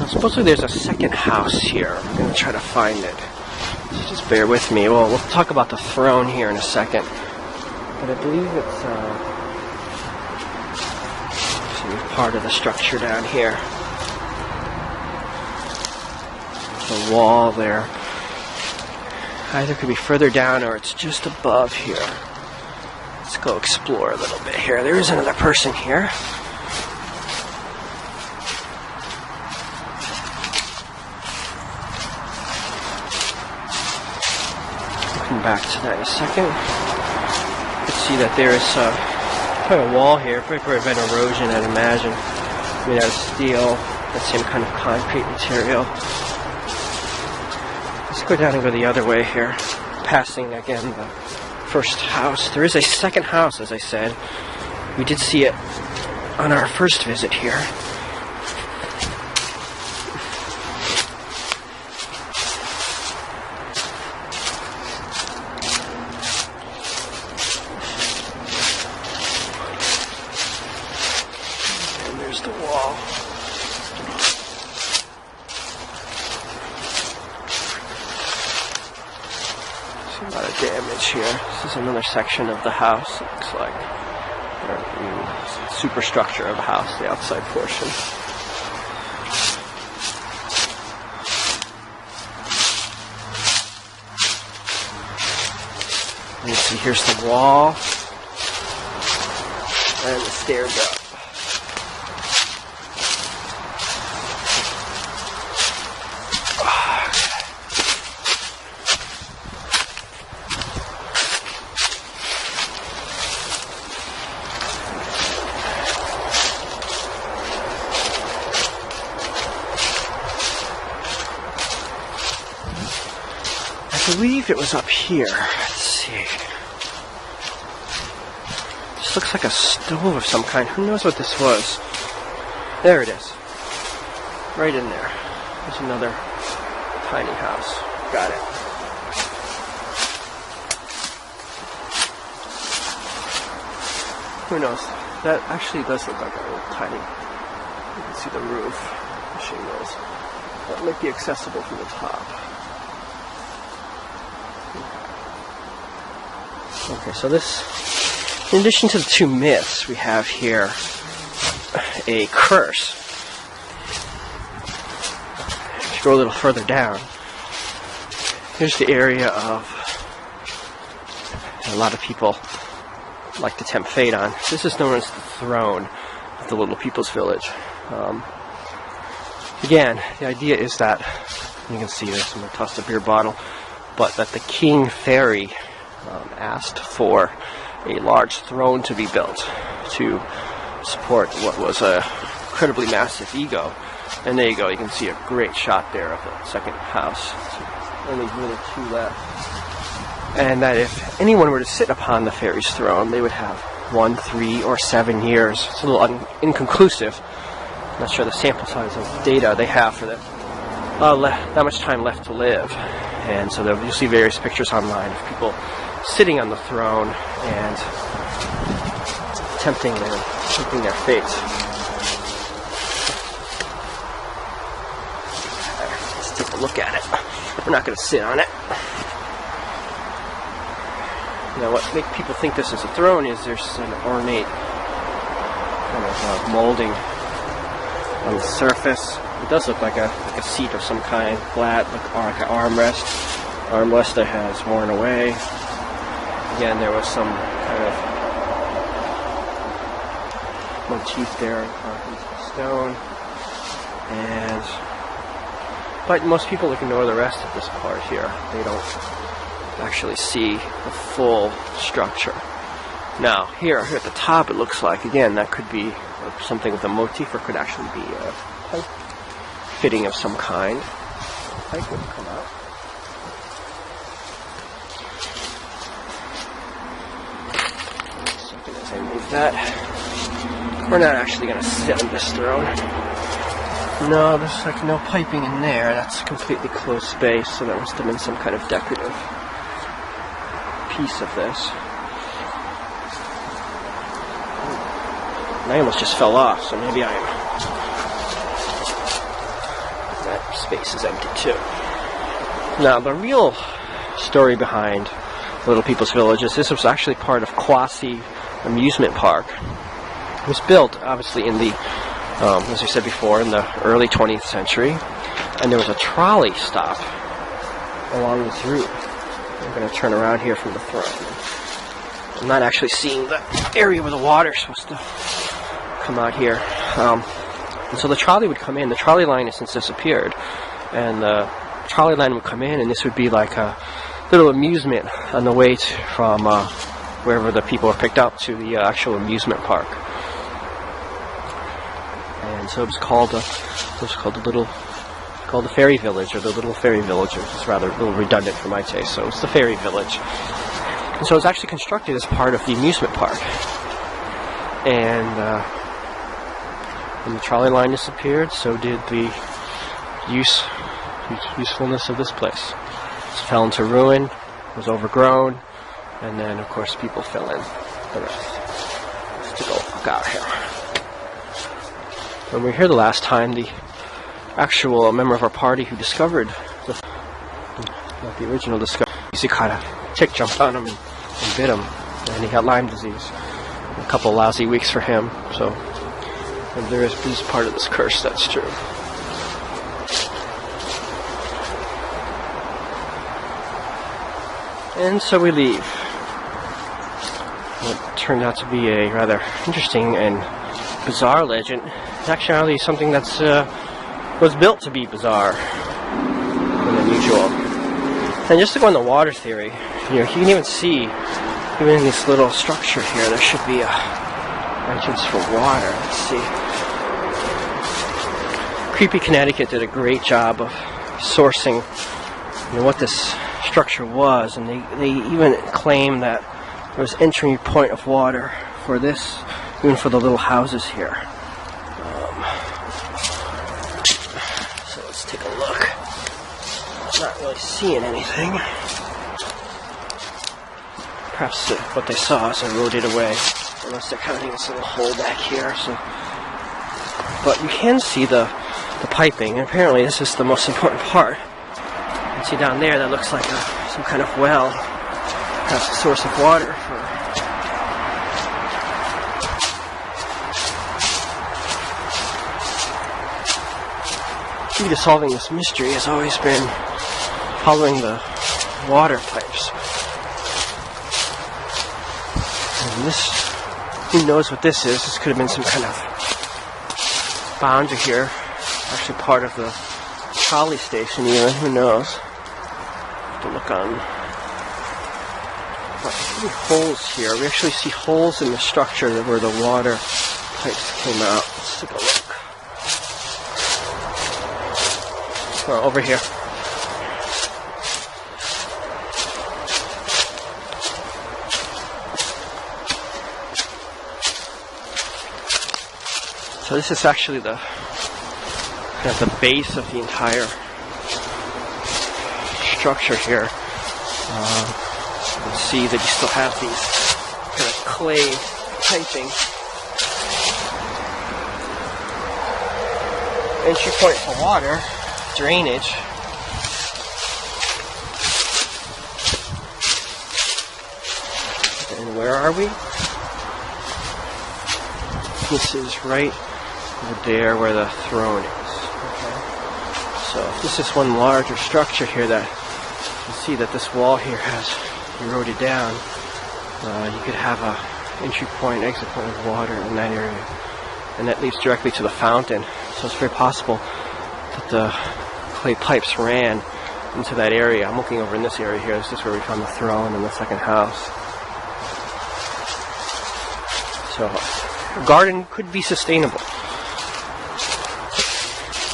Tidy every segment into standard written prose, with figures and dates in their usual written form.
Supposedly there's a second house here. I'm going to try to find it. So just bear with me. Well, we'll talk about the throne here in a second. But I believe it's part of the structure down here. There's a wall there. Either could be further down or it's just above here. Let's go explore a little bit here. There is another person here. Come back to that in a second. You can see that there is quite a wall here, probably prevent erosion, I'd imagine, made out of steel, that same kind of concrete material. Let's go down and go the other way here, passing again the first house. There is a second house, as I said. We did see it on our first visit here. The wall. There's a lot of damage here. This is another section of the house, it looks like. Superstructure of the house, the outside portion. You see, here's the wall and the stairs up. I believe it was up here. Let's see. This looks like a stove of some kind. Who knows what this was? There it is. Right in there. There's another tiny house. Got it. Who knows? That actually does look like a little tiny. You can see the roof, the shingles. That might be accessible from the top. Okay, so this, in addition to the two myths, we have here a curse. If you go a little further down, here's the area of a lot of people like to tempt fate on. This is known as the throne of the Little People's Village. Again, the idea is that, you can see this, I'm going to toss the beer bottle, but that the king fairy asked for a large throne to be built to support what was a incredibly massive ego. And there you go, you can see a great shot there of the second house. So only really two left. And that if anyone were to sit upon the fairy's throne, they would have 1, 3, or 7 years. It's a little inconclusive. I'm not sure the sample size of data they have for that. Not much time left to live. And so you'll see various pictures online of people sitting on the throne and tempting their fate. Let's take a look at it. We're not going to sit on it. Now, what makes people think this is a throne is there's an ornate kind of molding on the surface. It does look like a seat of some kind, flat, or like an armrest. Armrest that has worn away. Again, there was some kind of motif there in stone. But most people ignore the rest of this part here. They don't actually see the full structure. Now, here at the top, it looks like, again, that could be something with a motif, or could actually be a pipe fitting of some kind. The pipe would come out. As I move that, we're not actually going to sit on this throne. No, there's like no piping in there. That's completely closed space, so that must have been some kind of decorative piece of this. And I almost just fell off, so maybe I'm space is empty too. Now, the real story behind Little People's Village is this was actually part of Quasi Amusement Park. It was built, obviously, in the, as we said before, in the early 20th century, and there was a trolley stop along this route. I'm going to turn around here from the front. I'm not actually seeing the area where the water is supposed to come out here. And so the trolley would come in. The trolley line has since disappeared, and the trolley line would come in, and this would be like a little amusement on the way from wherever the people were picked up to the actual amusement park. And so it was called the Fairy Village, or the Little Fairy Village, which is rather a little redundant for my taste. So it's the Fairy Village. And so it was actually constructed as part of the amusement park. And when the trolley line disappeared, so did the usefulness of this place. It fell into ruin, was overgrown, and then, of course, people fill in the rest. Let's take a look out here. When we were here the last time, the actual member of our party who discovered not the original discovery, he caught a tick, jumped on him and bit him, and he got Lyme disease. A couple lousy weeks for him. So there is part of this curse, that's true. And so we leave. What turned out to be a rather interesting and bizarre legend. It's actually something that's was built to be bizarre and unusual. And just to go on the water theory, you can even see, even in this little structure here, there should be a entrance for water. Let's see. Creepy Connecticut did a great job of sourcing, what this structure was, and they even claim that there was entry point of water for this, even for the little houses here. So let's take a look. Not really seeing anything. Perhaps what they saw is eroded away, unless they're counting this little hole back here. So, but you can see the piping, and apparently this is the most important part. You can see down there that looks like some kind of well, perhaps a source of water for. Key to solving this mystery has always been following the water pipes. And this, who knows what this is? This could have been some kind of boundary here. Actually part of the trolley station even, who knows? Have to look on. But see holes here. We actually see holes in the structure where the water pipes came out. Let's take a look. Over here. So this is actually the base of the entire structure here. You can see that you still have these kind of clay piping. Entry point for water. Drainage. And where are we? This is right over there where the throne is. Okay. So this is one larger structure here that you can see that this wall here has eroded down. You could have a entry point, exit point of water in that area, and that leads directly to the fountain. So it's very possible that the clay pipes ran into that area. I'm looking over in this area here. This is where we found the throne and the second house. So a garden could be sustainable.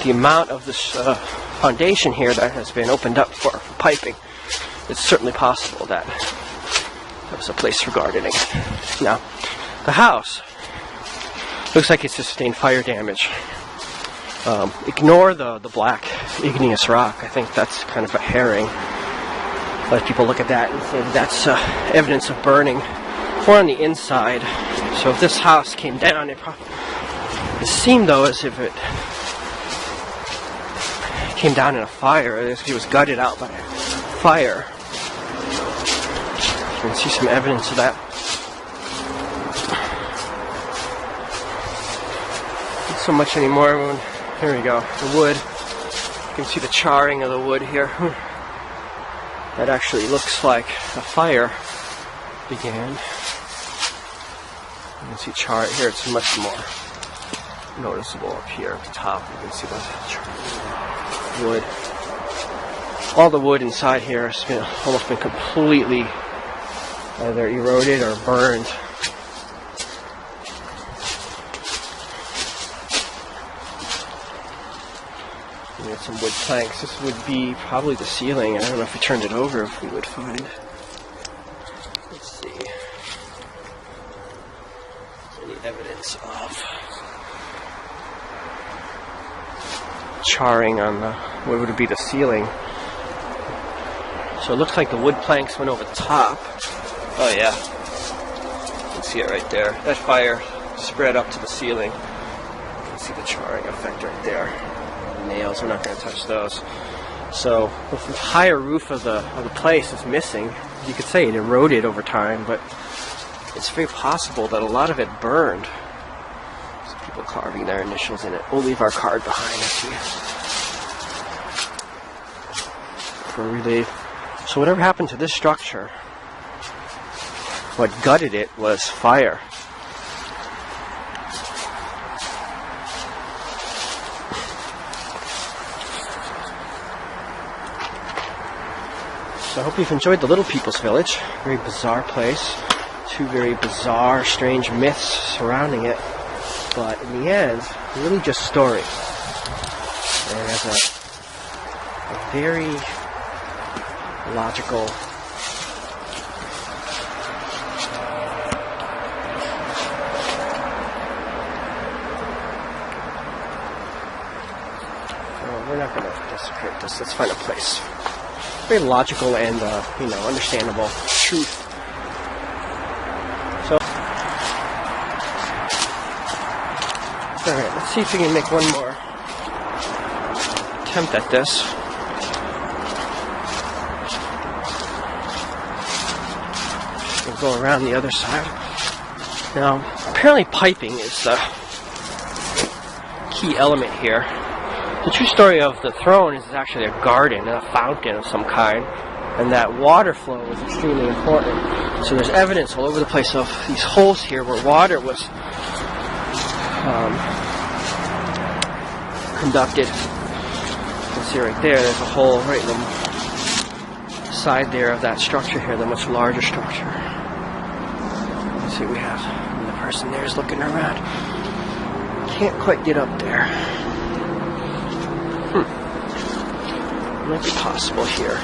The amount of this foundation here that has been opened up for piping, it's certainly possible that there was a place for gardening. Now, the house looks like it sustained fire damage. Ignore the black igneous rock. I think that's kind of a herring. Let people look at that and say that's evidence of burning. More on the inside. So if this house came down, it seemed though as if it came down in a fire. He was gutted out by a fire. You can see some evidence of that. Not so much anymore. Here we go. The wood. You can see the charring of the wood here. That actually looks like a fire began. You can see char here. It's much more noticeable up here at the top. You can see the wood. All the wood inside here has been almost been completely either eroded or burned. We got some wood planks. This would be probably the ceiling. I don't know if we turned it over if we would find. Let's see. Any evidence of charring on the what would be the ceiling. So it looks like the wood planks went over the top. Oh yeah. You can see it right there. That fire spread up to the ceiling. You can see the charring effect right there. Nails, we're not going to touch those. So the entire roof of the place is missing. You could say it eroded over time, but it's very possible that a lot of it burned. Some people carving their initials in it. We'll leave our card behind us for relief. So whatever happened to this structure, what gutted it was fire. So I hope you've enjoyed the Little People's Village. Very bizarre place. Two very bizarre, strange myths surrounding it. But in the end, really just stories. And as a very logical we're not going to desecrate this. Let's find a place. Very logical and, understandable truth. So, alright, let's see if we can make one more attempt at this. We'll go around the other side. Now, apparently piping is the key element here. The true story of the throne is actually a garden, a fountain of some kind, and that water flow is extremely important. So there's evidence all over the place of these holes here where water was conducted. You can see right there, there's a hole right in the side there of that structure here, the much larger structure. Let's see what we have. And the person there is looking around. Can't quite get up there. Might be possible here.